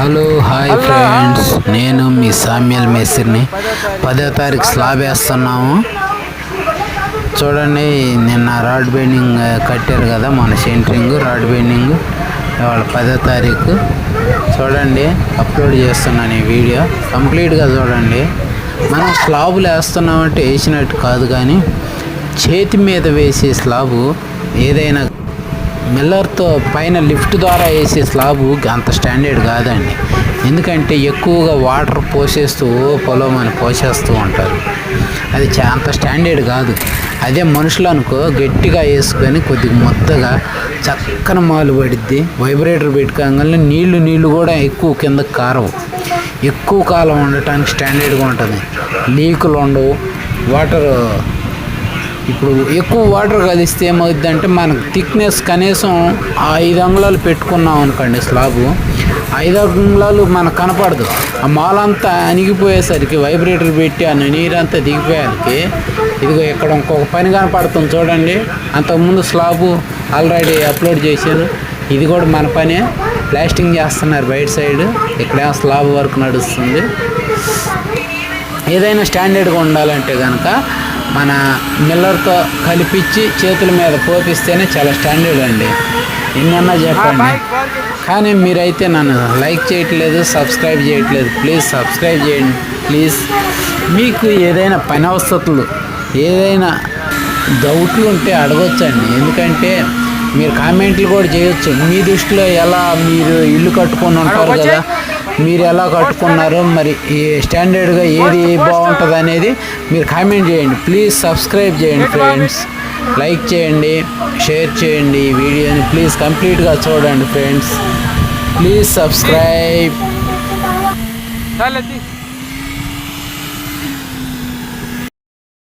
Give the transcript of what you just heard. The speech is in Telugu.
హలో హాయ్ ఫ్రెండ్స్, నేను మీ సామ్యల్ మేస్త్రిని. 10వ తారీఖు స్లాబ్ వేస్తున్నాము. చూడండి, నిన్న రాడ్ బెండింగ్ కట్టారు కదా, మన సెంటరింగ్ రాడ్ బెండింగ్. ఇవాళ 10వ తారీఖు. చూడండి, అప్లోడ్ చేస్తున్నాను ఈ వీడియో. కంప్లీట్గా చూడండి. మనం స్లాబులు వేస్తున్నామంటే వేసినట్టు కాదు, కానీ చేతి మీద వేసే స్లాబు ఏదైనా మిల్లర్తో పైన లిఫ్ట్ ద్వారా వేసే స్లాబు అంత స్టాండర్డ్ కాదండి. ఎందుకంటే ఎక్కువగా వాటర్ పోసేస్తూ పొలమని పోసేస్తూ ఉంటారు. అది అంత స్టాండర్డ్ కాదు. అదే మనుషులు అనుకో, గట్టిగా వేసుకొని కొద్దిగా మొత్తగా చక్కన మాలు పడిద్ది. వైబ్రేటర్ పెట్టుకోగానే నీళ్లు కూడా ఎక్కువ కిందకి కారవు. ఎక్కువ కాలం ఉండటానికి స్టాండర్డ్గా ఉంటుంది. లీకులు ఉండవు. వాటర్ ఇప్పుడు ఎక్కువ వాటర్ కలిస్తే ఏమవుద్దంటే మనకు థిక్నెస్ కనీసం 5 అంగుళాలు పెట్టుకున్నాం అనుకోండి స్లాబు, 5 అంగుళాలు మనకు కనపడదు. ఆ మాలంతా అణిగిపోయేసరికి వైబ్రేటర్ పెట్టి ఆ నీరంతా దిగిపోయేసరికి ఇదిగో ఇక్కడ ఇంకొక పని కనపడుతుంది చూడండి. అంతకుముందు స్లాబు ఆల్రెడీ అప్లోడ్ చేశాను. ఇది కూడా మన పనే. ప్లాస్టింగ్ చేస్తున్నారు బయట సైడ్. ఇక్కడేమో స్లాబ్ వర్క్ నడుస్తుంది. ఏదైనా స్టాండర్డ్గా ఉండాలంటే కనుక మన మిల్లర్తో కలిపించి చేతుల మీద పోపిస్తేనే చాలా స్టాండర్డ్ అండి. ఎన్నన్నా చెప్పండి, కానీ మీరైతే నన్ను లైక్ చేయట్లేదు, సబ్స్క్రైబ్ చేయట్లేదు. ప్లీజ్ సబ్స్క్రైబ్ చేయండి ప్లీజ్. మీకు ఏదైనా పని అవసరాలు, ఏదైనా డౌట్లు ఉంటే అడగొచ్చండి. ఎందుకంటే మీరు కామెంట్లు కూడా చేయొచ్చు. మీ దృష్టిలో ఎలా మీరు ఇల్లు కట్టుకొని ఉంటారు కదా, మీరు ఎలా కట్టుకున్నారు, మరి ఈ స్టాండర్డ్గా ఏది బాగుంటుంది అనేది మీరు కామెంట్ చేయండి. ప్లీజ్ సబ్స్క్రైబ్ చేయండి ఫ్రెండ్స్. లైక్ చేయండి, షేర్ చేయండి ఈ వీడియోని. ప్లీజ్ కంప్లీట్గా చూడండి ఫ్రెండ్స్. Please subscribe.